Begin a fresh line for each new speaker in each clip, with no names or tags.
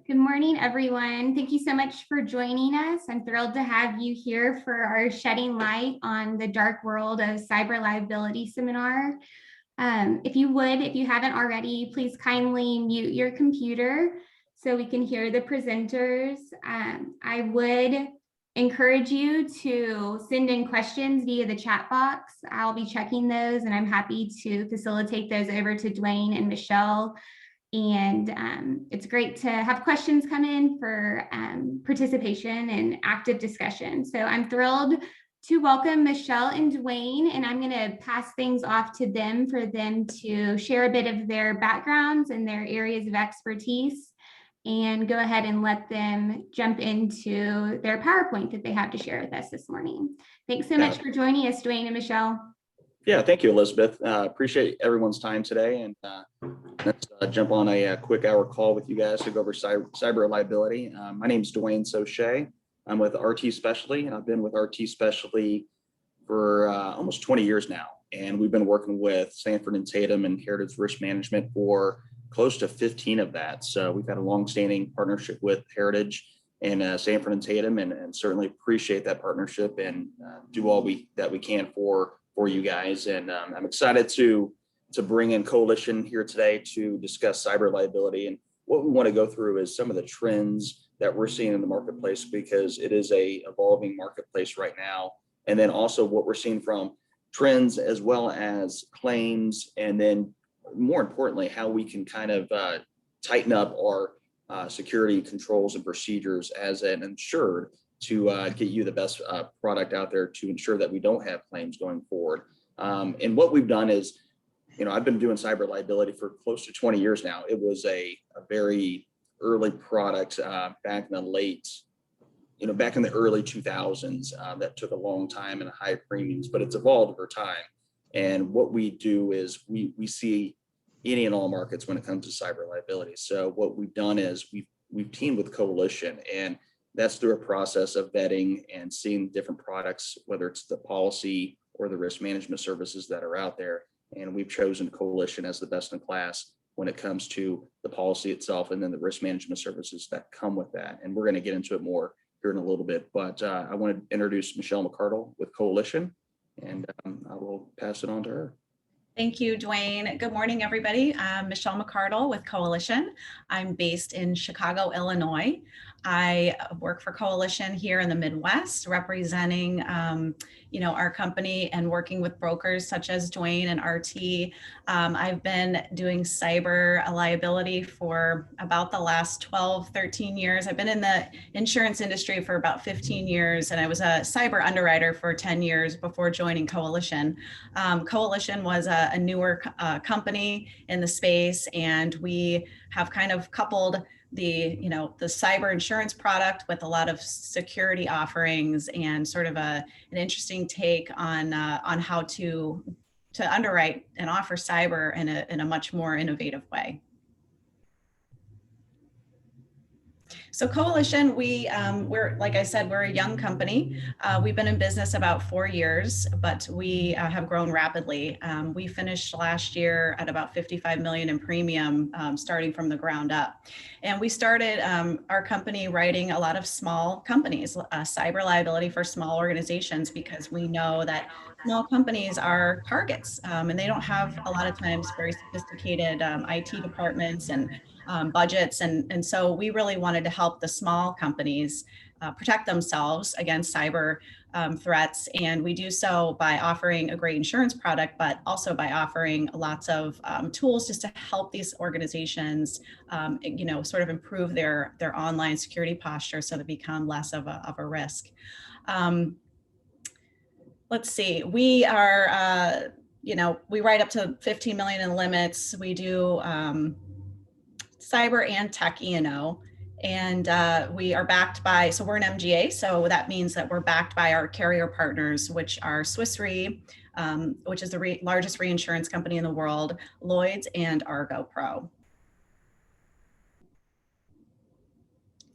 Good morning, everyone. Thank you so much for joining us. I'm thrilled to have you here for our Shedding Light on the Dark World of Cyber Liability seminar. If you haven't already, please kindly mute your computer so we can hear the presenters. I would encourage you to send in questions via the chat box. I'll be checking those, and I'm happy to facilitate those over to Dwayne and Michelle. And it's great to have questions come in for participation and active discussion. So I'm thrilled to welcome Michelle and Dwayne, and I'm going to pass things off to them for them to share a bit of their backgrounds and their areas of expertise, and go ahead and let them jump into their PowerPoint that they have to share with us this morning. Thanks so much for joining us, Dwayne and Michelle.
Yeah, thank you, Elizabeth. Appreciate everyone's time today, and let's jump on a quick hour call with you guys to go over cyber liability. My name is Dwayne Sochet. I'm with RT Specialty, and I've been with RT Specialty for almost 20 years now. And we've been working with Sanford & Tatum and Heritage Risk Management for close to 15 of that. So we've had a long-standing partnership with Heritage and Sanford & Tatum, and certainly appreciate that partnership and do all that we can for you guys. And I'm excited to bring in Coalition here today to discuss cyber liability. And what we want to go through is some of the trends that we're seeing in the marketplace, because it is a evolving marketplace right now. And then also what we're seeing from trends as well as claims. And then more importantly, how we can kind of tighten up our security controls and procedures as an insured to get you the best product out there to ensure that we don't have claims going forward. And what we've done is, I've been doing cyber liability for close to 20 years now. It was a very early product back in the early 2000s that took a long time and high premiums, but it's evolved over time. And what we do is we see any and all markets when it comes to cyber liability. So what we've done is we've teamed with Coalition, and that's through a process of vetting and seeing different products, whether it's the policy or the risk management services that are out there. And we've chosen Coalition as the best in class when it comes to the policy itself and then the risk management services that come with that. And we're going to get into it more here in a little bit. But I want to introduce Michelle McCardle with Coalition, and I will pass it on to her.
Thank you, Dwayne. Good morning, everybody. I'm Michelle McCardle with Coalition. I'm based in Chicago, Illinois. I work for Coalition here in the Midwest, representing our company and working with brokers such as Dwayne and RT. I've been doing cyber liability for about the last 12, 13 years. I've been in the insurance industry for about 15 years, and I was a cyber underwriter for 10 years before joining Coalition. Coalition was a newer company in the space, and we have kind of coupled the cyber insurance product with a lot of security offerings and sort of an interesting take on how to underwrite and offer cyber in a much more innovative way. So Coalition, we're, like I said, we're a young company. We've been in business about 4 years, but we have grown rapidly. We finished last year at about 55 million in premium, starting from the ground up. And we started our company writing a lot of small companies, cyber liability for small organizations, because we know that small companies are targets, and they don't have a lot of times very sophisticated IT departments and budgets. And so we really wanted to help the small companies protect themselves against cyber threats. And we do so by offering a great insurance product, but also by offering lots of tools just to help these organizations, sort of improve their online security posture so they become less of a risk. Let's see, we are, we write up to 15 million in limits. We do cyber and tech E&O. And we are backed by, so we're an MGA, so that means that we're backed by our carrier partners, which are Swiss Re, which is the largest reinsurance company in the world, Lloyd's, and Argo Pro.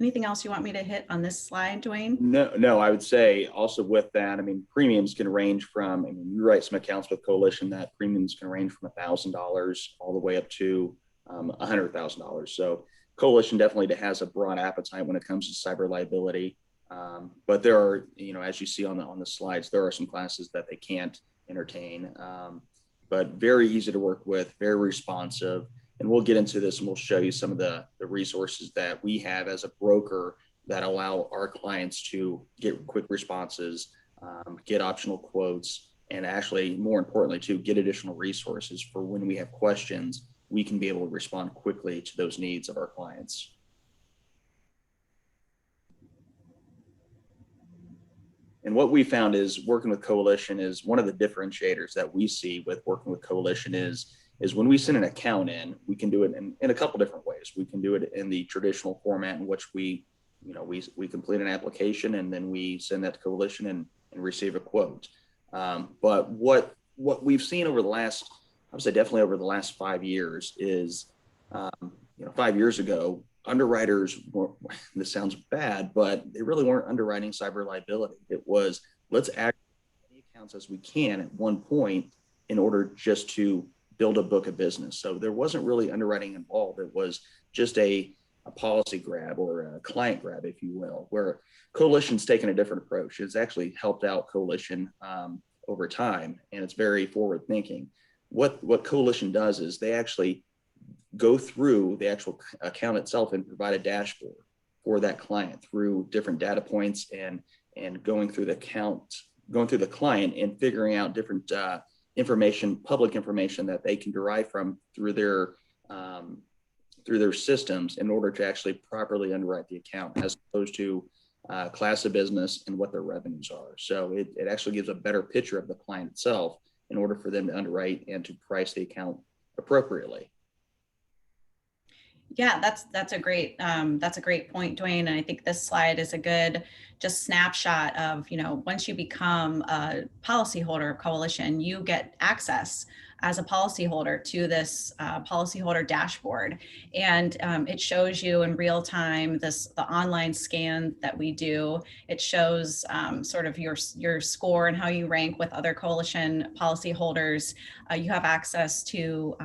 Anything else you want me to hit on this slide, Dwayne?
No, I would say also with that, I mean, premiums can range from, I mean, you write some accounts with Coalition that premiums can range from $1,000 all the way up to $100,000. So Coalition definitely has a broad appetite when it comes to cyber liability. But there are, you know, as you see on the slides, there are some classes that they can't entertain, but very easy to work with, very responsive. And we'll get into this and we'll show you some of the resources that we have as a broker that allow our clients to get quick responses, get optional quotes, and actually, more importantly, to get additional resources for when we have questions, we can be able to respond quickly to those needs of our clients. And what we found is working with Coalition is one of the differentiators that we see with working with Coalition is when we send an account in, we can do it in a couple different ways. We can do it in the traditional format in which we complete an application and then we send that to Coalition and receive a quote. But what we've seen over the last, I would say definitely over the last 5 years is, 5 years ago, underwriters were, this sounds bad, but they really weren't underwriting cyber liability. It was, let's act as many accounts as we can at one point in order just to build a book of business. So there wasn't really underwriting involved. It was just a policy grab or a client grab, if you will, where Coalition's taken a different approach. It's actually helped out Coalition over time, and it's very forward thinking. What Coalition does is they actually go through the actual account itself and provide a dashboard for that client through different data points and going through the client and figuring out different public information that they can derive from through their systems in order to actually properly underwrite the account, as opposed to class of business and what their revenues are. So it actually gives a better picture of the client itself in order for them to underwrite and to price the account appropriately.
Yeah, that's a great point, Dwayne. And I think this slide is a good just snapshot of, once you become a policyholder of Coalition, you get access as a policyholder to this policyholder dashboard. And it shows you in real time the online scan that we do. It shows sort of your score and how you rank with other Coalition policyholders. You have access to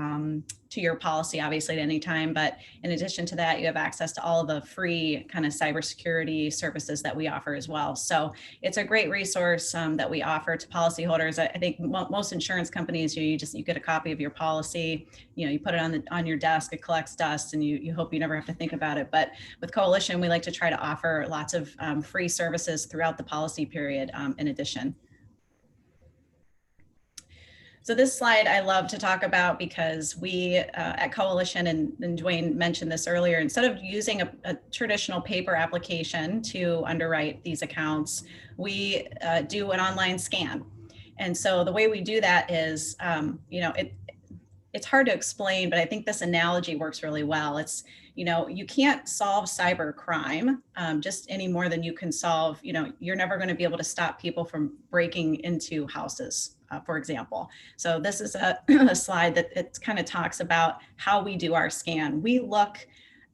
your policy, obviously, at any time. But in addition to that, you have access to all of the free kind of cybersecurity services that we offer as well. So it's a great resource that we offer to policyholders. I think most insurance companies, you get a copy of your policy, you put it on your desk, it collects dust, and you hope you never have to think about it. But with Coalition, we like to try to offer lots of free services throughout the policy period in addition. So this slide I love to talk about because we at Coalition, and Dwayne mentioned this earlier, instead of using a traditional paper application to underwrite these accounts, we do an online scan. And so the way we do that is, it's hard to explain, but I think this analogy works really well. It's, you can't solve cyber crime just any more than you can solve, you're never going to be able to stop people from breaking into houses, for example. So this is a slide that it kind of talks about how we do our scan. We look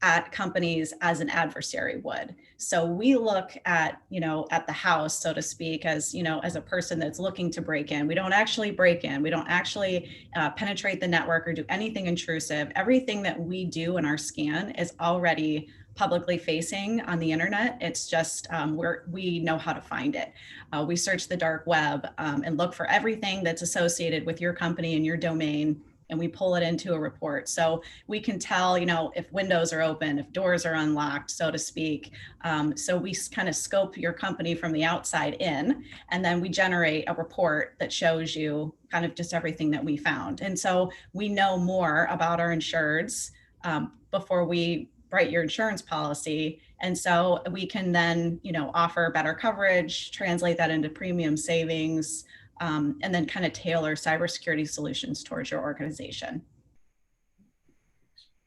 at companies as an adversary would. So we look at, at the house, so to speak, as, as a person that's looking to break in. We don't actually break in. We don't actually penetrate the network or do anything intrusive. Everything that we do in our scan is already publicly facing on the internet. It's just we know how to find it. We search the dark web and look for everything that's associated with your company and your domain, and we pull it into a report. So we can tell, if windows are open, if doors are unlocked, so to speak. So we kind of scope your company from the outside in, and then we generate a report that shows you kind of just everything that we found. And so we know more about our insureds before we write your insurance policy. And so we can then, offer better coverage, translate that into premium savings, and then kind of tailor cybersecurity solutions towards your organization.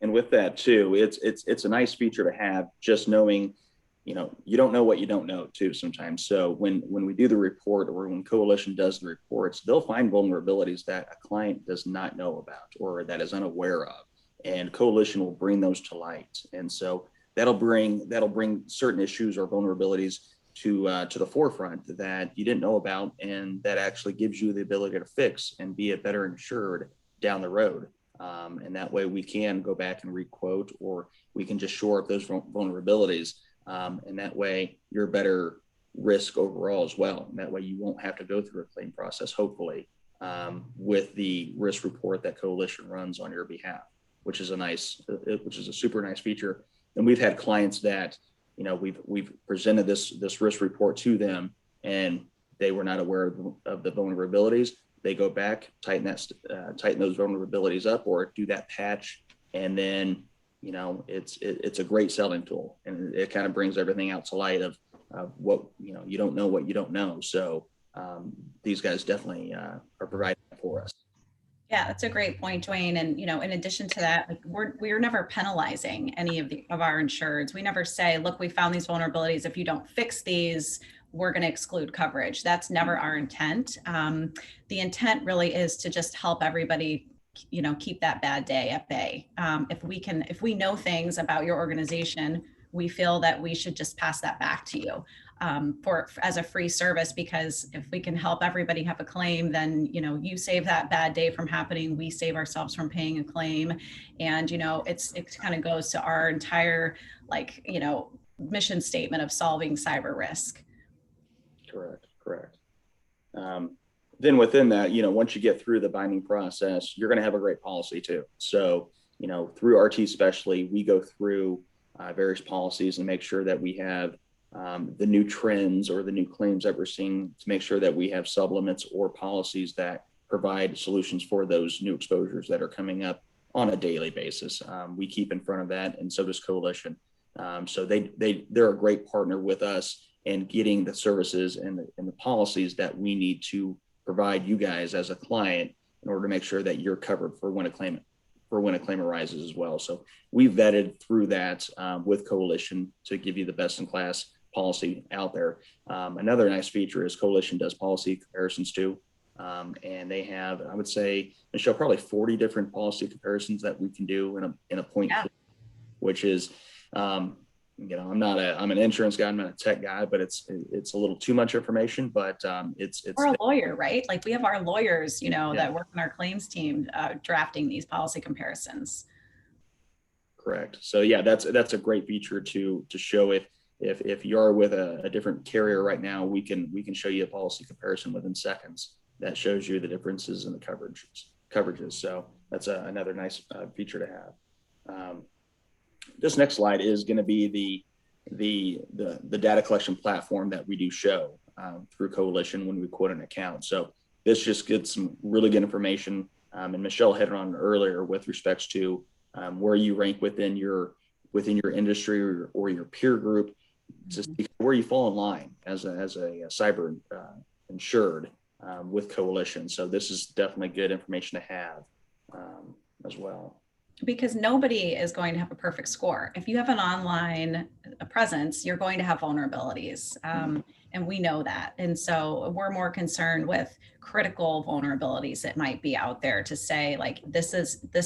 And with that too, it's a nice feature to have, just knowing, you don't know what you don't know too sometimes. So when we do the report, or when Coalition does the reports, they'll find vulnerabilities that a client does not know about or that is unaware of, and Coalition will bring those to light. And so that'll bring certain issues or vulnerabilities to the forefront that you didn't know about, and that actually gives you the ability to fix and be a better insured down the road. And that way we can go back and requote, or we can just shore up those vulnerabilities. And that way you're a better risk overall as well. And that way you won't have to go through a claim process, hopefully, with the risk report that Coalition runs on your behalf, which is a super nice feature. And we've had clients that, we've presented this risk report to them, and they were not aware of the vulnerabilities. They go back, tighten those vulnerabilities up, or do that patch, and then it's a great selling tool, and it kind of brings everything out to light of what you don't know what you don't know. So these guys definitely are providing that for us.
Yeah, that's a great point, Dwayne. And in addition to that, like we're never penalizing any of our insureds. We never say, look, we found these vulnerabilities. If you don't fix these, we're going to exclude coverage. That's never our intent. The intent really is to just help everybody, keep that bad day at bay. If we know things about your organization, we feel that we should just pass that back to you. As a free service, because if we can help everybody have a claim, then you save that bad day from happening, we save ourselves from paying a claim, and it kind of goes to our entire mission statement of solving cyber risk.
Correct. Then within that, once you get through the binding process, you're going to have a great policy too. So through RT especially, we go through various policies and make sure that we have the new trends or the new claims that we're seeing, to make sure that we have sublimits or policies that provide solutions for those new exposures that are coming up on a daily basis. We keep in front of that, and so does Coalition. So they're a great partner with us in getting the services and the policies that we need to provide you guys as a client, in order to make sure that you're covered for when a claim arises as well. So we vetted through that with Coalition to give you the best in class policy out there. Another nice feature is Coalition does policy comparisons too. And they have, I would say, Michelle, probably 40 different policy comparisons that we can do in a point,
Yeah.
Which is, I'm an insurance guy, I'm not a tech guy, but it's a little too much information, but it's
We're a lawyer, right? Like we have our lawyers,
Yeah.
that work on our claims team drafting these policy comparisons.
Correct. So yeah, that's a great feature to show if you're with a different carrier right now, we can show you a policy comparison within seconds that shows you the differences in the coverages. So that's another nice feature to have. This next slide is going to be the data collection platform that we do show through Coalition when we quote an account. So this just gets some really good information. And Michelle hit on earlier with respects to where you rank within your industry or your peer group, just where you fall in line as a cyber insured with Coalition. So this is definitely good information to have as well.
Because nobody is going to have a perfect score. If you have an online presence, you're going to have vulnerabilities. And we know that. And so we're more concerned with critical vulnerabilities that might be out there, to say like, this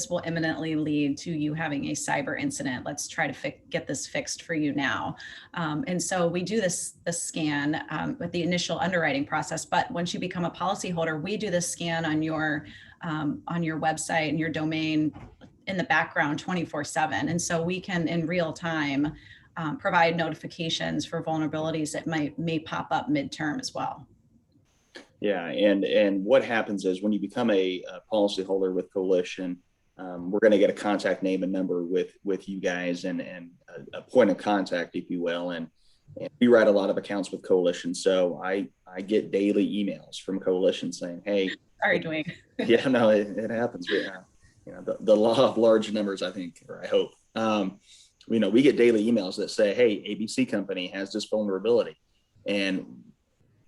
will imminently lead to you having a cyber incident. Let's try to get this fixed for you now. And so we do this scan with the initial underwriting process. But once you become a policyholder, we do this scan on your website and your domain in the background 24/7. And so we can in real time provide notifications for vulnerabilities that may pop up midterm as well.
Yeah, and what happens is when you become a policyholder with Coalition, we're going to get a contact name and number with you guys, and a point of contact, if you will. And we write a lot of accounts with Coalition, so I get daily emails from Coalition saying, "Hey,
sorry, Dwayne."
Yeah, no, it happens. The law of large numbers, I think, or I hope. We get daily emails that say, "Hey, ABC company has this vulnerability," and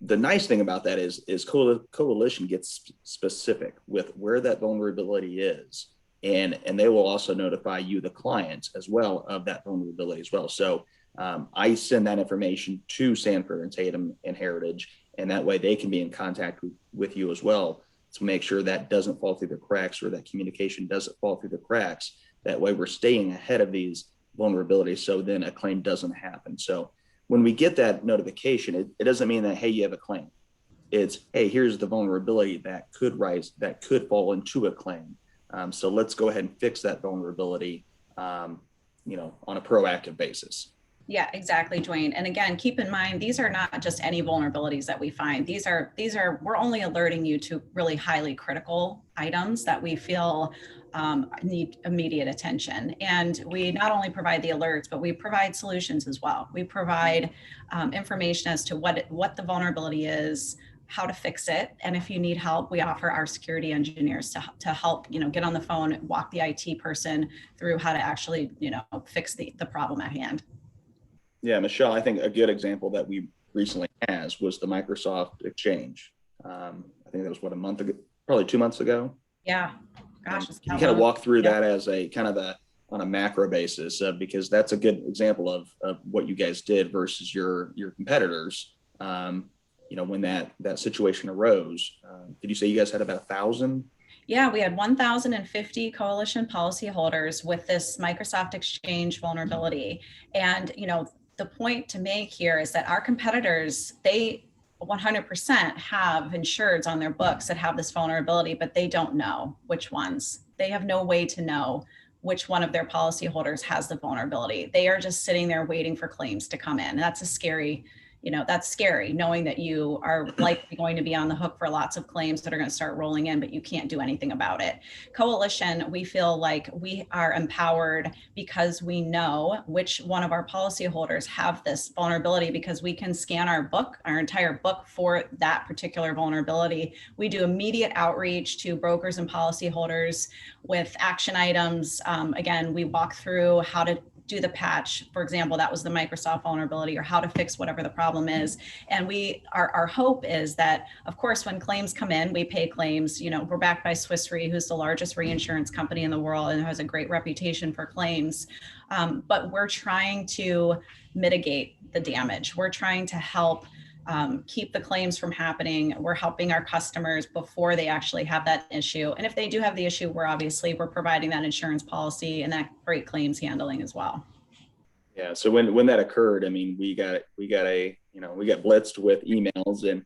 the nice thing about that is Coalition gets specific with where that vulnerability is, and they will also notify you, the client, as well of that vulnerability as well. So I send that information to Sanford and Tatum and Heritage, and that way they can be in contact with you as well to make sure that doesn't fall through the cracks, or that communication doesn't fall through the cracks. That way we're staying ahead of these vulnerabilities, so then a claim doesn't happen. So when we get that notification, it doesn't mean that, hey, you have a claim. It's, hey, here's the vulnerability that could fall into a claim. So let's go ahead and fix that vulnerability, on a proactive basis.
Yeah, exactly, Dwayne. And again, keep in mind, these are not just any vulnerabilities that we find. These are, we're only alerting you to really highly critical items that we feel need immediate attention. And we not only provide the alerts, but we provide solutions as well. We provide information as to what the vulnerability is, how to fix it. And if you need help, we offer our security engineers to help, get on the phone, walk the IT person through how to actually, fix the problem at hand.
Yeah, Michelle, I think a good example that we recently was the Microsoft Exchange. I think that was a month ago, probably 2 months ago.
Yeah, gosh.
You kind of walk through that as a kind of on a macro basis, because that's a good example of what you guys did versus your competitors. When that situation arose, did you say you guys had about 1,000?
Yeah, we had 1,050 coalition policyholders with this Microsoft Exchange vulnerability. And, the point to make here is that our competitors, they 100% have insureds on their books that have this vulnerability, but they don't know which ones. They have no way to know which one of their policyholders has the vulnerability. They are just sitting there waiting for claims to come in. That's that's scary, knowing that you are likely going to be on the hook for lots of claims that are going to start rolling in, but you can't do anything about it. Coalition, we feel like we are empowered because we know which one of our policyholders have this vulnerability, because we can scan our entire book for that particular vulnerability. We do immediate outreach to brokers and policyholders with action items. Again, we walk through how to do the patch, for example, that was the Microsoft vulnerability, or how to fix whatever the problem is. And our hope is that, of course, when claims come in, we pay claims. We're backed by Swiss Re, who's the largest reinsurance company in the world and has a great reputation for claims. But we're trying to mitigate the damage. We're trying to help keep the claims from happening. We're helping our customers before they actually have that issue. And if they do have the issue, we're providing that insurance policy and that great claims handling as well.
Yeah. So when that occurred, I mean, we got blitzed with emails, and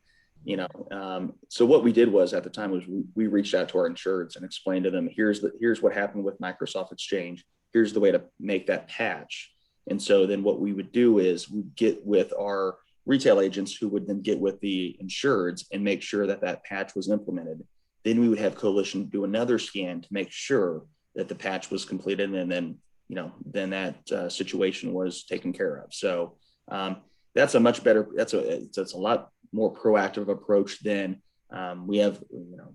so what we did was, at the time, was we reached out to our insureds and explained to them, here's what happened with Microsoft Exchange. Here's the way to make that patch. And so then what we would do is we get with our retail agents, who would then get with the insureds and make sure that patch was implemented. Then we would have Coalition do another scan to make sure that the patch was completed, and then that situation was taken care of. So that's a much better, that's a lot more proactive approach than we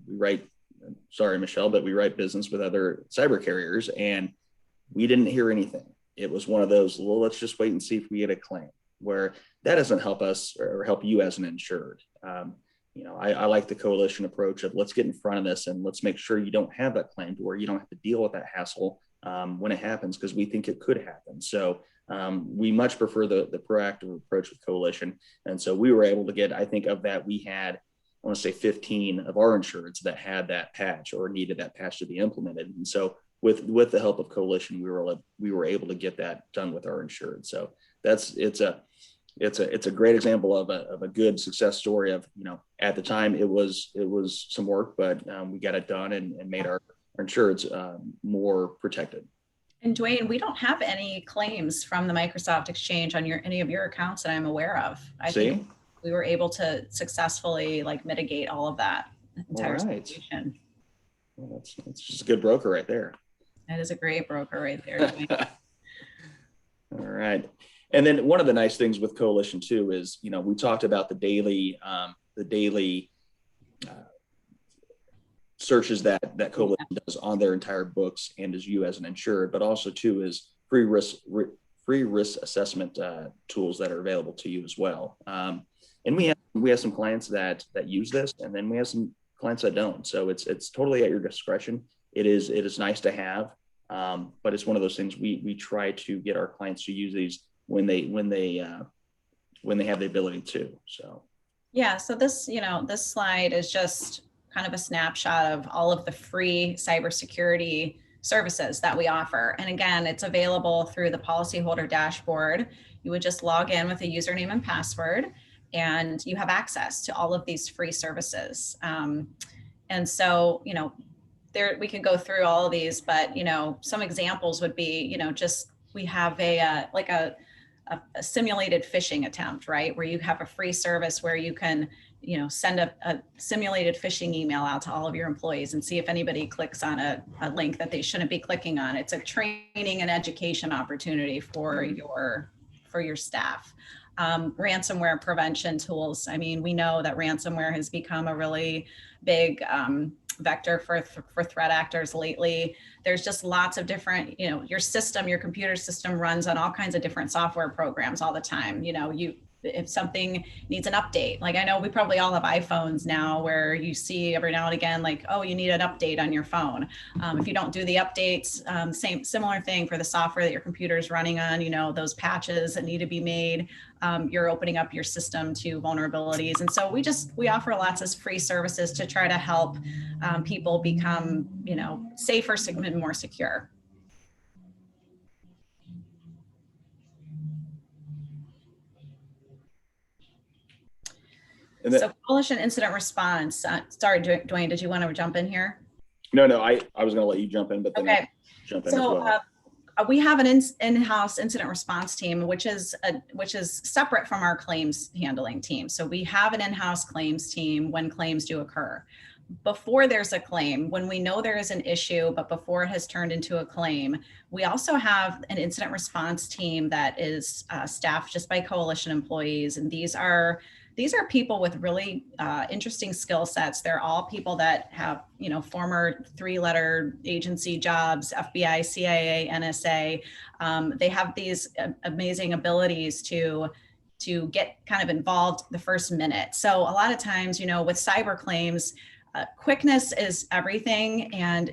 write, sorry, Michelle, but we write business with other cyber carriers, and we didn't hear anything. It was one of those, well, let's just wait and see if we get a claim, where that doesn't help us or help you as an insured. I like the Coalition approach of, let's get in front of this and let's make sure you don't have that claim, to where you don't have to deal with that hassle when it happens, because we think it could happen. So we much prefer the proactive approach with Coalition. And so we were able to get, I think of that, we had, I want to say 15 of our insureds that had that patch or needed that patch to be implemented. And so with the help of Coalition, we were able to get that done with our insured. So it's a great example of a good success story of, at the time it was some work, but we got it done and made our insureds more protected.
And Dwayne, we don't have any claims from the Microsoft Exchange on any of your accounts that I'm aware of. I think we were able to successfully mitigate all of that entire situation.
Well, that's just a good broker right there.
That is a great broker right there.
All right. And then one of the nice things with Coalition too is, we talked about the daily searches that Coalition does on their entire books and as you as an insured, but also too is free risk assessment tools that are available to you as well. And we have some clients that use this, and then we have some clients that don't. So it's totally at your discretion. it is nice to have, but it's one of those things we try to get our clients to use these when they have the ability to. So.
Yeah, so this, this slide is just kind of a snapshot of all of the free cybersecurity services that we offer. And again, it's available through the policyholder dashboard. You would just log in with a username and password, and you have access to all of these free services. And so, there we can go through all of these, but some examples would be, just we have a simulated phishing attempt, right? Where you have a free service where you can, send a simulated phishing email out to all of your employees and see if anybody clicks on a link that they shouldn't be clicking on. It's a training and education opportunity for your staff. Ransomware prevention tools. I mean, we know that ransomware has become a really big vector for threat actors lately. There's just lots of different, your computer system runs on all kinds of different software programs all the time. If something needs an update, like I know we probably all have iPhones now where you see every now and again, like, oh, you need an update on your phone. If you don't do the updates, similar thing for the software that your computer is running on, those patches that need to be made, you're opening up your system to vulnerabilities. And so we offer lots of free services to try to help people become, safer and more secure. So coalition incident response. Sorry, Dwayne, did you want to jump in here?
No, I was going to let you jump in, but then
okay.
Jump in as well.
We have an in-house incident response team, which is separate from our claims handling team. So we have an in-house claims team when claims do occur. Before there's a claim, when we know there is an issue, but before it has turned into a claim, we also have an incident response team that is staffed just by coalition employees. And these are people with really interesting skill sets. They're all people that have, former 3-letter agency jobs, FBI, CIA, NSA. They have these amazing abilities to get kind of involved the first minute. So a lot of times, with cyber claims, quickness is everything. And,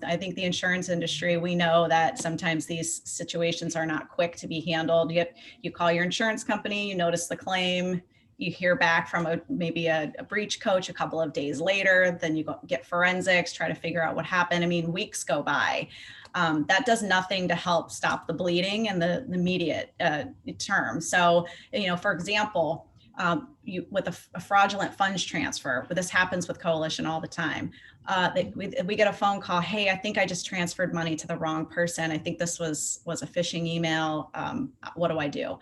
I think the insurance industry, we know that sometimes these situations are not quick to be handled. You call your insurance company, you notice the claim, you hear back from maybe a breach coach a couple of days later, then you get forensics, try to figure out what happened. I mean, weeks go by. That does nothing to help stop the bleeding in the immediate term. So, for example, with a fraudulent funds transfer, but this happens with coalition all the time. We get a phone call, hey, I think I just transferred money to the wrong person. I think this was a phishing email. What do I do?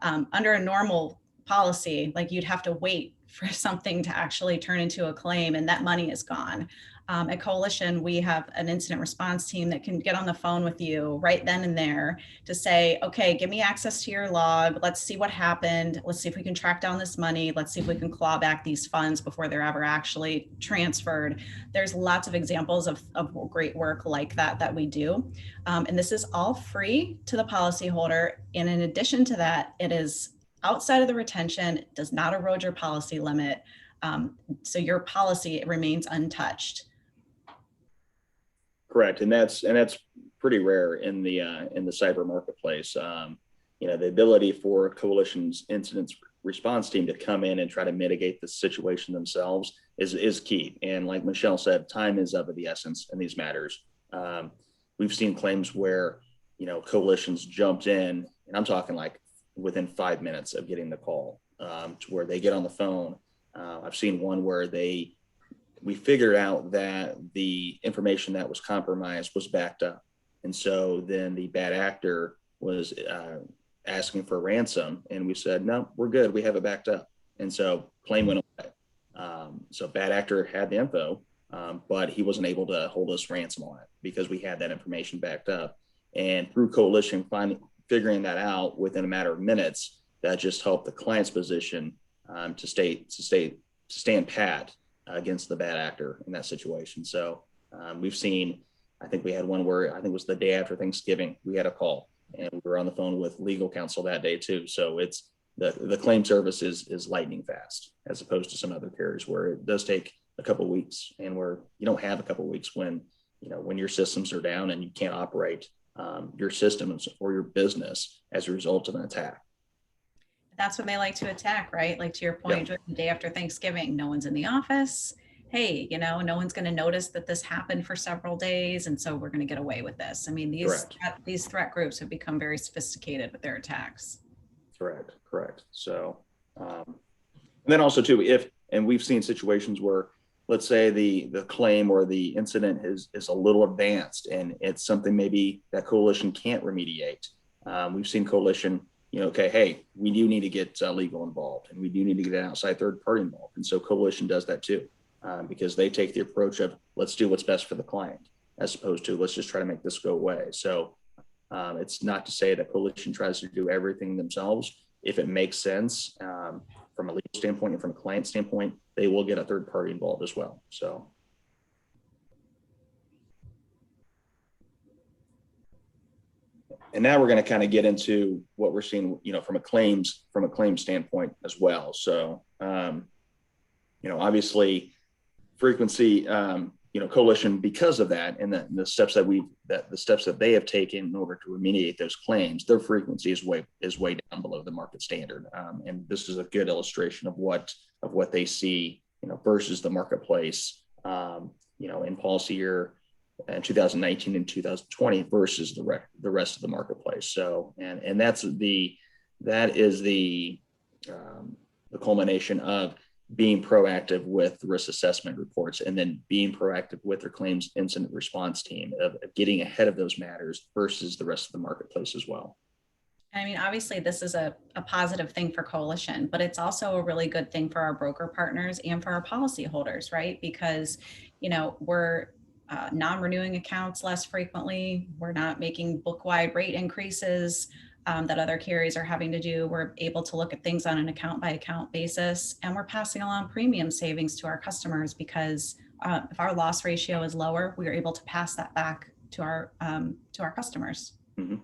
Under a normal policy, like you'd have to wait for something to actually turn into a claim and that money is gone. At Coalition, we have an incident response team that can get on the phone with you right then and there to say, okay, give me access to your log. Let's see what happened. Let's see if we can track down this money. Let's see if we can claw back these funds before they're ever actually transferred. There's lots of examples of great work like that we do. And this is all free to the policyholder. And in addition to that, it is outside of the retention, does not erode your policy limit. So your policy remains untouched.
Correct, and that's pretty rare in the cyber marketplace. The ability for Coalition's incident response team to come in and try to mitigate the situation themselves is key. And like Michelle said, time is of the essence in these matters. We've seen claims where Coalition's jumped in, and I'm talking like within 5 minutes of getting the call, to where they get on the phone. I've seen one where we figured out that the information that was compromised was backed up. And so then the bad actor was asking for ransom, and we said, no, we're good. We have it backed up. And so claim went away. So bad actor had the info, but he wasn't able to hold us ransom on it because we had that information backed up. And through Coalition figuring that out within a matter of minutes, that just helped the client's position to stand pat against the bad actor in that situation. So we've seen, I think we had one where I think it was the day after Thanksgiving, we had a call and we were on the phone with legal counsel that day too. So it's the claim service is lightning fast as opposed to some other carriers where it does take a couple of weeks, and where you don't have a couple of weeks when when your systems are down and you can't operate your systems or your business as a result of an attack.
That's when they like to attack, right? Like to your point,
Yeah.
the day after Thanksgiving, no one's in the office. Hey, no one's going to notice that this happened for several days, and so we're going to get away with this. I mean, these threat groups have become very sophisticated with their attacks.
Correct. So, and then also too, and we've seen situations where, let's say the claim or the incident is a little advanced and it's something maybe that coalition can't remediate. We've seen coalition, okay, hey, we do need to get legal involved and we do need to get an outside third party involved. And so coalition does that too, because they take the approach of let's do what's best for the client, as opposed to let's just try to make this go away. So it's not to say that coalition tries to do everything themselves. If it makes sense from a legal standpoint and from a client standpoint, they will get a third party involved as well. So. And now we're going to kind of get into what we're seeing, from a claims standpoint as well. So, obviously frequency, coalition, because of that, and the steps that they have taken in order to remediate those claims, their frequency is way down below the market standard. And this is a good illustration of what they see, versus the marketplace, in policy year in 2019 and 2020 versus the rest of the marketplace. So, and that is the culmination of being proactive with risk assessment reports and then being proactive with their claims incident response team of getting ahead of those matters versus the rest of the marketplace as well.
I mean, obviously this is a positive thing for coalition, but it's also a really good thing for our broker partners and for our policyholders, right? Because, we're non-renewing accounts less frequently. We're not making book-wide rate increases that other carriers are having to do. We're able to look at things on an account by account basis, and we're passing along premium savings to our customers because if our loss ratio is lower, we are able to pass that back to our customers.
Mm-hmm.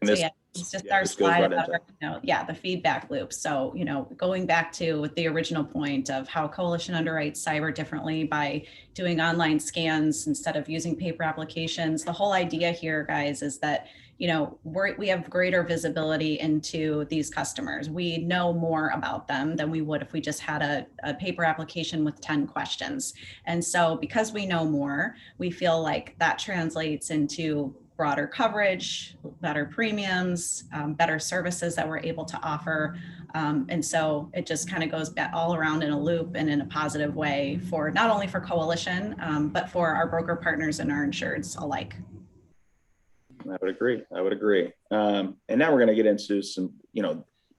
So yeah, it's just our slide about, the feedback loop. So, going back to the original point of how coalition underwrites cyber differently by doing online scans instead of using paper applications. The whole idea here, guys, is that, we have greater visibility into these customers. We know more about them than we would if we just had a paper application with 10 questions. And so because we know more, we feel like that translates into broader coverage, better premiums, better services that we're able to offer. And so it just kind of goes back all around in a loop and in a positive way for not only for coalition, but for our broker partners and our insureds alike.
I would agree. And now we're going to get into some,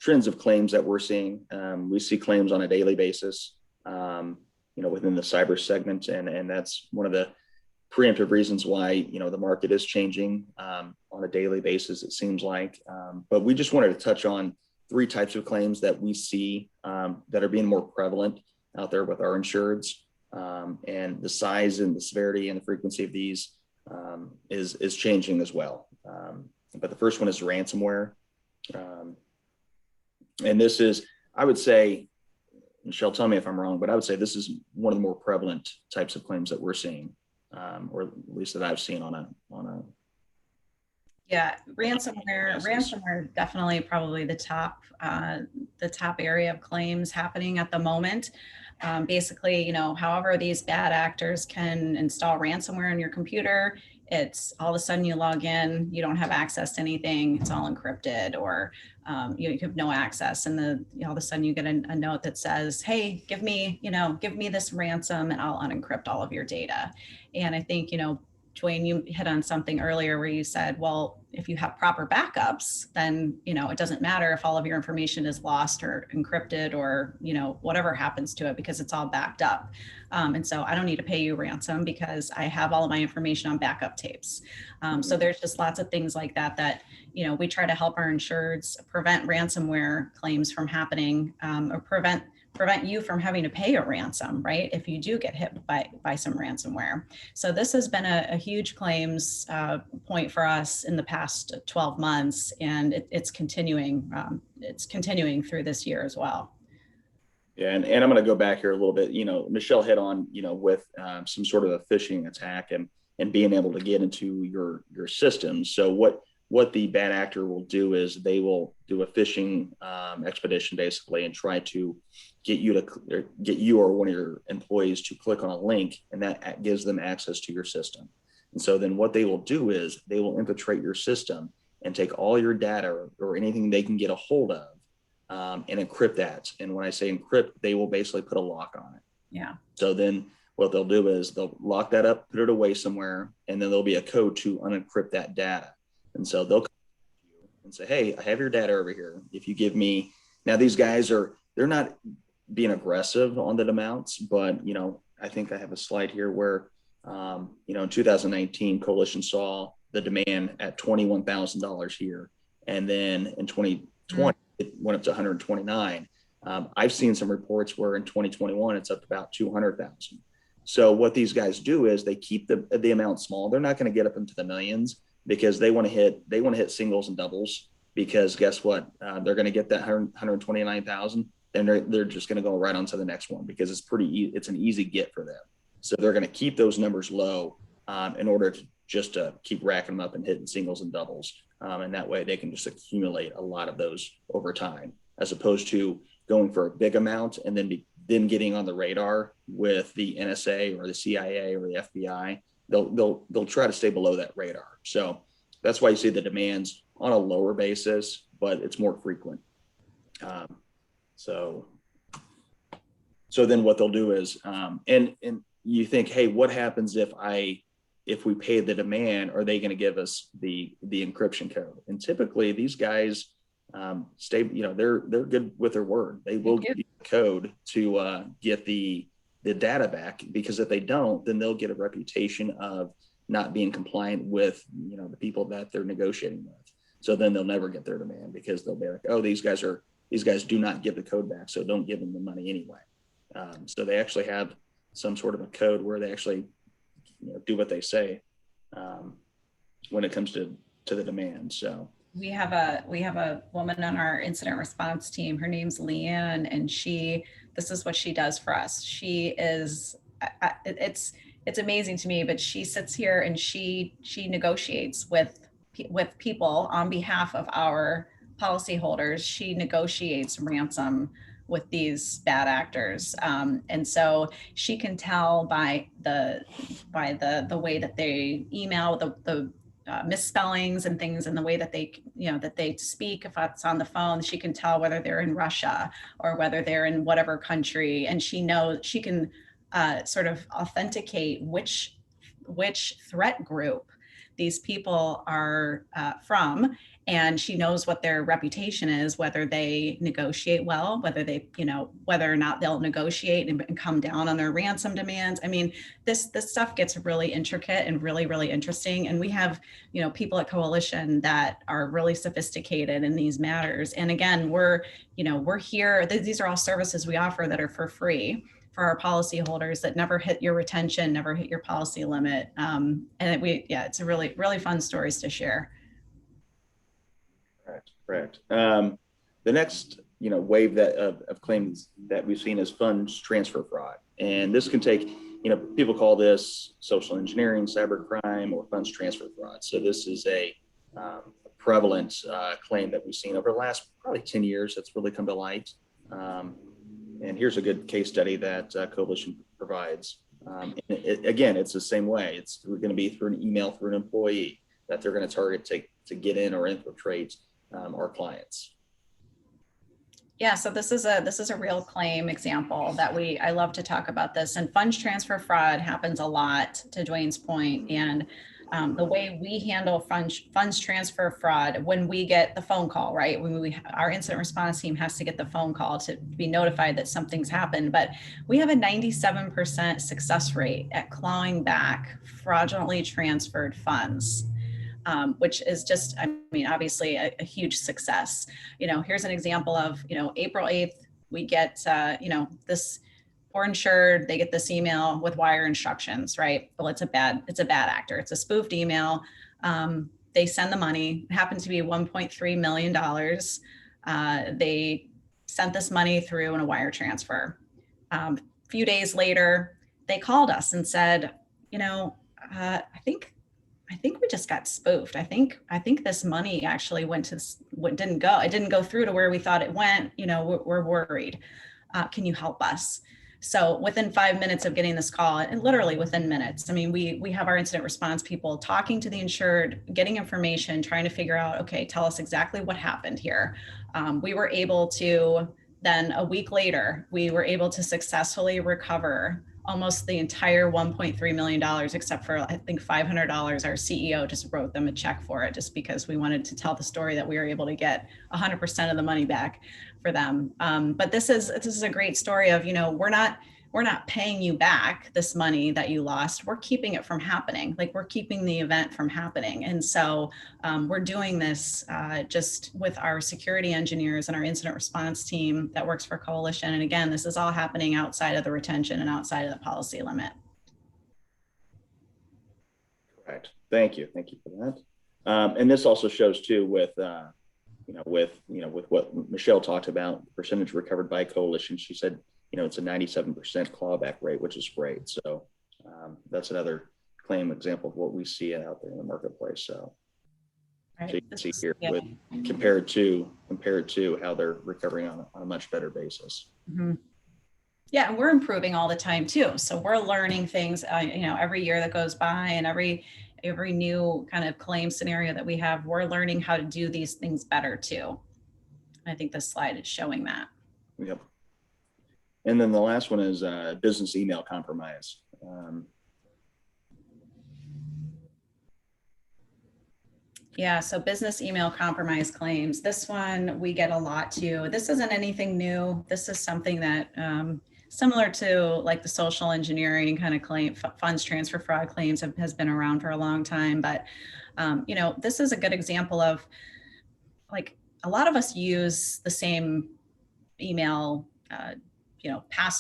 trends of claims that we're seeing. We see claims on a daily basis, within the cyber segment. And that's one of the preemptive reasons why, the market is changing on a daily basis, it seems like. But we just wanted to touch on 3 types of claims that we see that are being more prevalent out there with our insureds. And the size and the severity and the frequency of these is changing as well. But the first one is ransomware. And this is, I would say, Michelle, tell me if I'm wrong, but I would say this is one of the more prevalent types of claims that we're seeing. Or at least that I've seen on a.
Yeah, ransomware definitely probably the top area of claims happening at the moment. Basically, however these bad actors can install ransomware on your computer, it's all of a sudden you log in, you don't have access to anything, it's all encrypted, or you have no access, and all of a sudden you get a note that says, hey, give me this ransom and I'll unencrypt all of your data. And I think, Dwayne, you hit on something earlier where you said, well, if you have proper backups, then, it doesn't matter if all of your information is lost or encrypted or, whatever happens to it, because it's all backed up. And so I don't need to pay you ransom because I have all of my information on backup tapes. So there's just lots of things like that, we try to help our insureds prevent ransomware claims from happening, or prevent you from having to pay a ransom, right? If you do get hit by some ransomware. So this has been a huge claims point for us in the past 12 months, and it's continuing through this year as well.
Yeah, and I'm going to go back here a little bit. Michelle hit on, with some sort of a phishing attack and being able to get into your systems. So what the bad actor will do is they will do a phishing expedition basically and try to get you or one of your employees to click on a link, and that gives them access to your system. And so then what they will do is they will infiltrate your system and take all your data or anything they can get a hold of, and encrypt that. And when I say encrypt, they will basically put a lock on it.
Yeah.
So then what they'll do is they'll lock that up, put it away somewhere, and then there'll be a code to unencrypt that data. And so they'll come to you and say, hey, I have your data over here. If you give me, now these guys they're not being aggressive on the amounts, but, I think I have a slide here where, in 2019, Coalition saw the demand at $21,000 here. And then in 2020, it went up to 129. I've seen some reports where in 2021, it's up to about 200,000. So what these guys do is they keep the amount small. They're not going to get up into the millions because they want to hit singles and doubles, because guess what? They're going to get that 129,000, and they're just going to go right on to the next one because it's an easy get for them. So they're going to keep those numbers low in order to just keep racking them up and hitting singles and doubles. And that way they can just accumulate a lot of those over time, as opposed to going for a big amount and then getting on the radar with the NSA or the CIA or the FBI. They'll try to stay below that radar. So that's why you see the demands on a lower basis, but it's more frequent. So then what they'll do is, and you think, hey, what happens if we pay the demand? Are they going to give us the encryption code? And typically these guys stay, they're good with their word. They will give you the code to get the data back, because if they don't, then they'll get a reputation of not being compliant with, the people that they're negotiating with. So then they'll never get their demand, because they'll be like, oh, these guys do not give the code back, so don't give them the money anyway. So they actually have some sort of a code where they actually do what they say when it comes to the demand. So
we have a woman on our incident response team. Her name's Leanne, and this is what she does for us. She is, it's amazing to me, but she sits here and she negotiates with people on behalf of our policyholders. She negotiates ransom with these bad actors, and so she can tell by the way that they email, the misspellings and things, and the way that they speak. If it's on the phone, she can tell whether they're in Russia or whether they're in whatever country, and she can sort of authenticate which threat group these people are from, and she knows what their reputation is, whether they negotiate well, whether or not they'll negotiate and come down on their ransom demands. I mean, this stuff gets really intricate and really, really interesting. And we have, people at Coalition that are really sophisticated in these matters. And again, we're here. These are all services we offer that are for free for our policyholders that never hit your retention, never hit your policy limit. And it's a really, really fun stories to share.
Correct. The next, wave of claims that we've seen is funds transfer fraud. And this can take, people call this social engineering, cybercrime, or funds transfer fraud. So this is a prevalent claim that we've seen over the last probably 10 years that's really come to light. And here's a good case study that Coalition provides. Again, it's the same way. It's going to be through an email through an employee that they're going to target to get in or infiltrate our clients.
Yeah, so this is a real claim example that I love to talk about this. And funds transfer fraud happens a lot, to Dwayne's point. And the way we handle funds transfer fraud, when we get the phone call, right? Our incident response team has to get the phone call to be notified that something's happened, but we have a 97% success rate at clawing back fraudulently transferred funds, which is just, obviously a huge success. Here's an example of, April 8th, we get, this or insured, they get this email with wire instructions, right? Well, it's a bad actor. It's a spoofed email. They send the money. It happens to be $1.3 million. They sent this money through in a wire transfer. A few days later, they called us and said, I think we just got spoofed. I think this money actually didn't go. It didn't go through to where we thought it went. We're worried. Can you help us? So within 5 minutes of getting this call, and literally within minutes, I mean, we have our incident response people talking to the insured, getting information, trying to figure out, okay, tell us exactly what happened here. We were able to, then a week later, we were able to successfully recover almost the entire $1.3 million, except for I think $500. Our CEO just wrote them a check for it, just because we wanted to tell the story that we were able to get 100% of the money back for them. But this is a great story of, we're not paying you back this money that you lost. We're keeping it from happening. Like, we're keeping the event from happening. And so we're doing this just with our security engineers and our incident response team that works for Coalition. And again, this is all happening outside of the retention and outside of the policy limit.
Correct. Thank you. Thank you for that. And this also shows too with what Michelle talked about, percentage recovered by Coalition. She said, it's a 97% clawback rate, which is great. So that's another claim example of what we see out there in the marketplace. So,
Right.
so you can see here with compared to how they're recovering on a much better basis.
Mm-hmm. Yeah, and we're improving all the time too. So we're learning things, every year that goes by, and every new kind of claim scenario that we have, we're learning how to do these things better too. I think this slide is showing that.
Yep. And then the last one is business email compromise.
Yeah, so business email compromise claims. This one we get a lot too. This isn't anything new. This is something that similar to like the social engineering kind of claim, funds transfer fraud claims has been around for a long time. But this is a good example of, like, a lot of us use the same email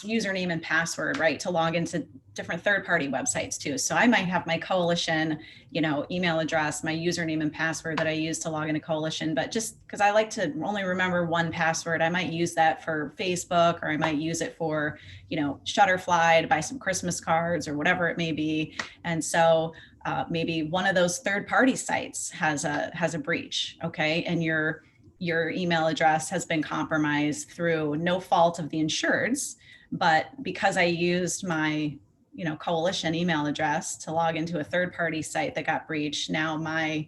username and password, right, to log into different third-party websites too. So I might have my Coalition, email address, my username and password that I use to log into Coalition, but just because I like to only remember one password, I might use that for Facebook, or I might use it for, Shutterfly to buy some Christmas cards or whatever it may be. And so maybe one of those third-party sites has a breach, okay, and your email address has been compromised through no fault of the insured's, but because I used my, Coalition email address to log into a third-party site that got breached, now my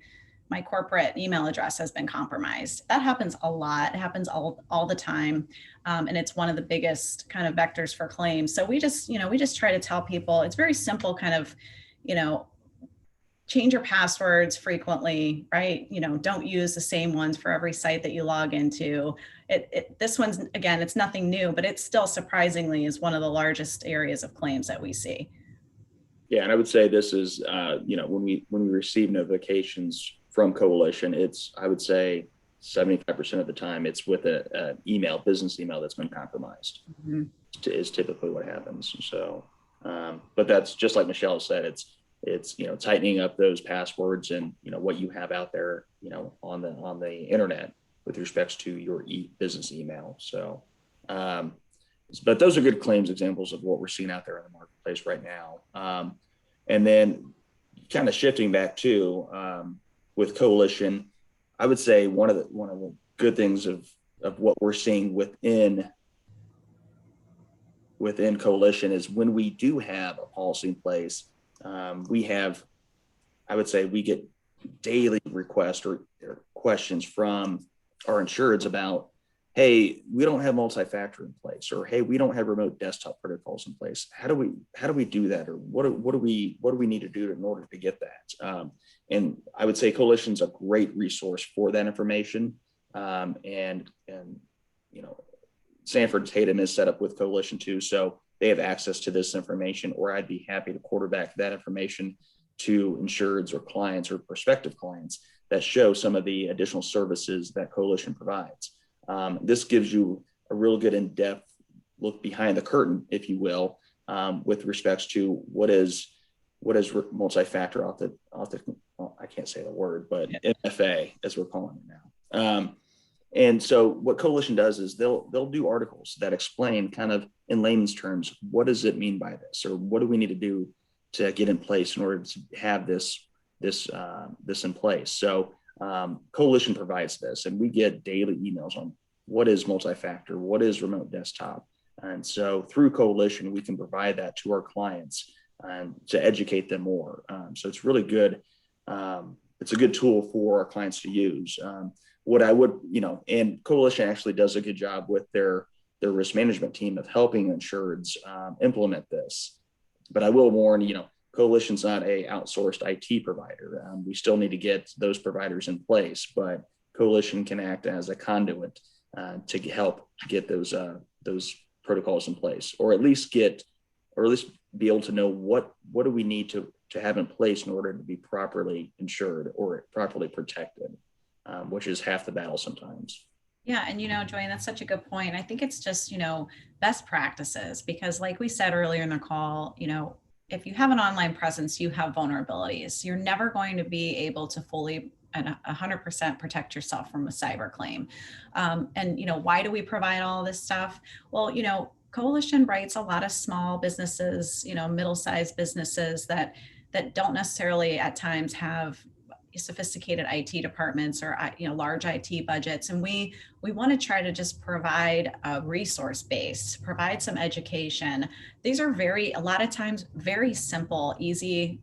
corporate email address has been compromised. That happens a lot. It happens all the time. And it's one of the biggest kind of vectors for claims. So we just try to tell people, it's very simple, kind of, change your passwords frequently, right? Don't use the same ones for every site that you log into. This one's, again, it's nothing new, but it still surprisingly is one of the largest areas of claims that we see.
Yeah, and I would say this is, when we receive notifications from Coalition, I would say 75% of the time it's with an business email that's been compromised. Mm-hmm. Is typically what happens. So, but that's just like Michelle said, it's tightening up those passwords and what you have out there on the internet with respects to your business email. So but those are good claims examples of what we're seeing out there in the marketplace right now. And then kind of shifting back to with Coalition, I would say one of the good things of what we're seeing within Coalition is when we do have a policy in place, we get daily requests or questions from our insureds about, hey, we don't have multi-factor in place, or hey, we don't have remote desktop protocols in place. How do we do that, or what do we need to do in order to get that? And I would say Coalition's a great resource for that information. And Sanford Tatum is set up with Coalition too, so they have access to this information, or I'd be happy to quarterback that information to insureds or clients or prospective clients that show some of the additional services that Coalition provides. This gives you a real good in-depth look behind the curtain, if you will, with respects to what is multi-factor I can't say the word, but MFA as we're calling it now. And so what Coalition does is they'll do articles that explain kind of in layman's terms, what does it mean by this, or what do we need to do to get in place in order to have this in place. So Coalition provides this, and we get daily emails on what is multi-factor, what is remote desktop. And so through Coalition, we can provide that to our clients to educate them more. So it's really good. It's a good tool for our clients to use. What I would, and Coalition actually does a good job with their risk management team of helping insureds implement this. But I will warn, Coalition's not a outsourced IT provider. We still need to get those providers in place, but Coalition can act as a conduit to help get those protocols in place, or at least be able to know what do we need to have in place in order to be properly insured or properly protected, which is half the battle sometimes.
Yeah. And, Joanne, that's such a good point. I think it's just, best practices, because like we said earlier in the call, if you have an online presence, you have vulnerabilities. You're never going to be able to fully and 100% protect yourself from a cyber claim. And, why do we provide all this stuff? Well, Coalition writes a lot of small businesses, middle-sized businesses that don't necessarily at times have sophisticated IT departments or large IT budgets, and we want to try to just provide a resource base, provide some education. These are a lot of times very simple, easy,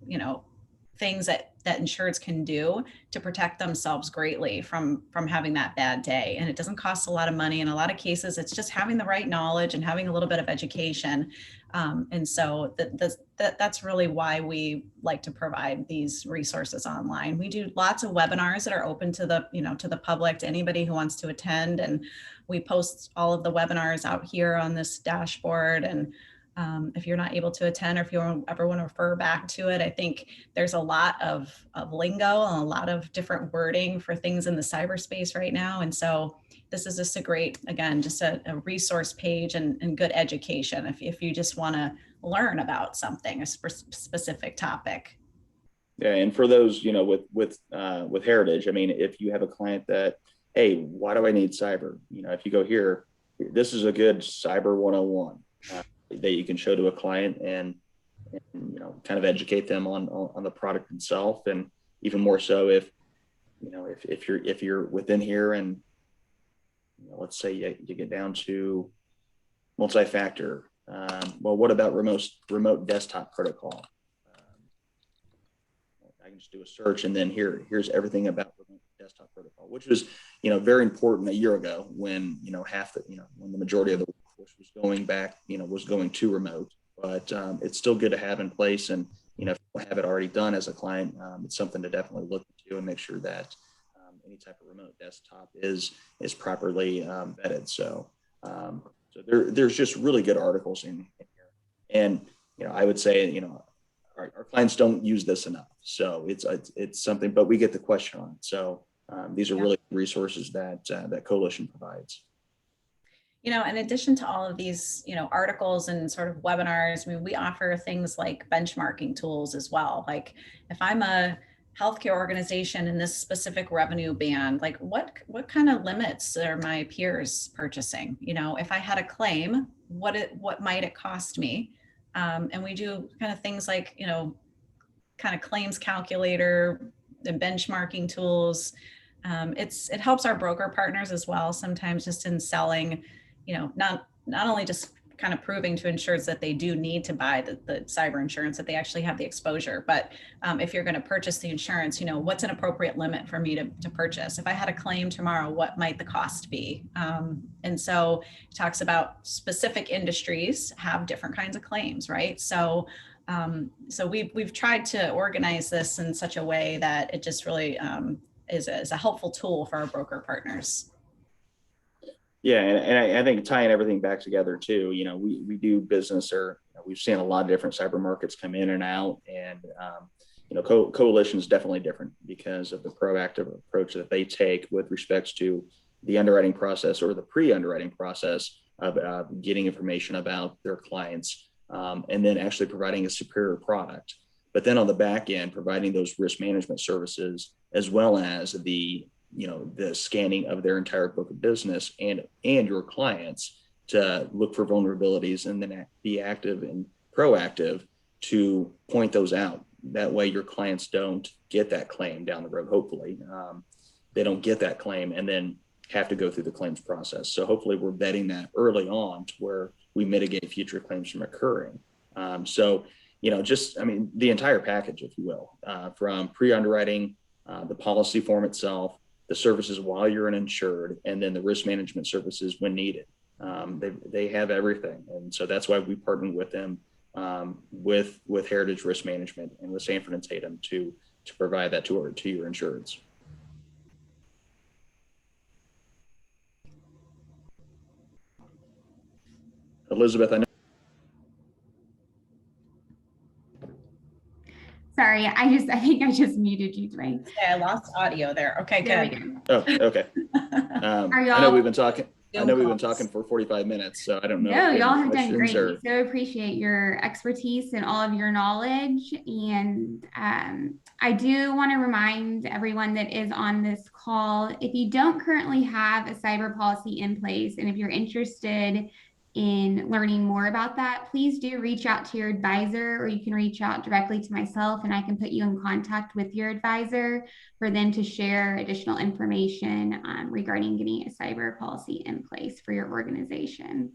things that insureds can do to protect themselves greatly from having that bad day. And it doesn't cost a lot of money. In a lot of cases, it's just having the right knowledge and having a little bit of education. And so that's really why we like to provide these resources online. We do lots of webinars that are open to the public, to anybody who wants to attend. And we post all of the webinars out here on this dashboard. And if you're not able to attend, or if you ever want to refer back to it, I think there's a lot of lingo and a lot of different wording for things in the cyberspace right now. And so this is just a great, again, just a resource page and good education if you just want to learn about something, a specific topic.
Yeah, and for those, with Heritage, I mean, if you have a client that, hey, why do I need cyber? If you go here, this is a good cyber 101 that you can show to a client and kind of educate them on the product itself. And even more so if you're within here and let's say you get down to multi-factor. Well, what about remote desktop protocol? I can just do a search, and then here's everything about remote desktop protocol, which was very important a year ago when when the majority of the workforce was going back, was going to remote. But it's still good to have in place, and if you have it already done as a client, it's something to definitely look into and make sure that any type of remote desktop is properly vetted. So there's just really good articles in here, and I would say our clients don't use this enough. So it's something, but we get the question on it. So these are really resources that Coalition provides.
In addition to all of these, articles and sort of webinars, I mean, we offer things like benchmarking tools as well. Like if I'm a healthcare organization in this specific revenue band, like what kind of limits are my peers purchasing? If I had a claim, what might it cost me? And we do kind of things like, kind of claims calculator, the benchmarking tools. It helps our broker partners as well, sometimes just in selling, not only just kind of proving to insureds that they do need to buy the cyber insurance, that they actually have the exposure. But if you're going to purchase the insurance, what's an appropriate limit for me to purchase? If I had a claim tomorrow, what might the cost be? And so it talks about specific industries have different kinds of claims, right? So we've tried to organize this in such a way that it just really is a helpful tool for our broker partners.
Yeah, and I think tying everything back together too, we do business, or we've seen a lot of different cyber markets come in and out, and Coalition is definitely different because of the proactive approach that they take with respects to the underwriting process or the pre-underwriting process of getting information about their clients, and then actually providing a superior product. But then on the back end, providing those risk management services as well as the the scanning of their entire book of business and your clients to look for vulnerabilities and then be active and proactive to point those out. That way your clients don't get that claim down the road. Hopefully they don't get that claim and then have to go through the claims process. So hopefully we're vetting that early on to where we mitigate future claims from occurring. The entire package, if you will, from pre-underwriting, the policy form itself, the services while you're an insured, and then the risk management services when needed. They have everything. And so that's why we partnered with them, with Heritage Risk Management and with Sanford and Tatum to provide that to your insureds. Elizabeth, I know.
Sorry, I think I just muted you, Dwayne.
Yeah, I lost audio there. Okay,
There
good.
we go.
Oh, okay. I know we've been talking. I know we've been talking for 45 minutes, so I don't know.
No,
if
y'all have done great.
Or...
We so appreciate your expertise and all of your knowledge. And I do want to remind everyone that is on this call, if you don't currently have a cyber policy in place, and if you're interested in learning more about that, please do reach out to your advisor, or you can reach out directly to myself and I can put you in contact with your advisor for them to share additional information regarding getting a cyber policy in place for your organization.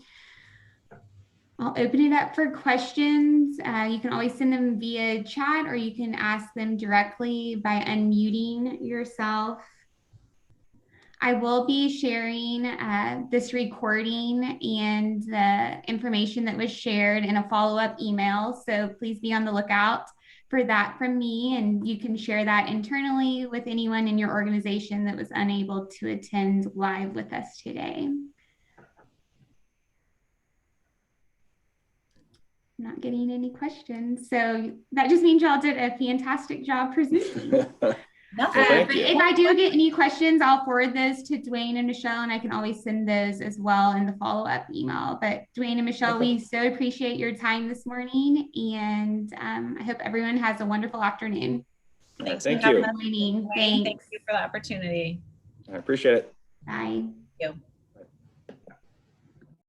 I'll open it up for questions. You can always send them via chat, or you can ask them directly by unmuting yourself. I will be sharing this recording and the information that was shared in a follow-up email. So please be on the lookout for that from me, and you can share that internally with anyone in your organization that was unable to attend live with us today. Not getting any questions. So that just means y'all did a fantastic job presenting. But if I do get any questions, I'll forward those to Dwayne and Michelle, and I can always send those as well in the follow-up email. But Dwayne and Michelle, we so appreciate your time this morning, and I hope everyone has a wonderful afternoon.
Thanks.
Thank you.
Thank you for the opportunity.
I appreciate it.
Bye.
Thank you.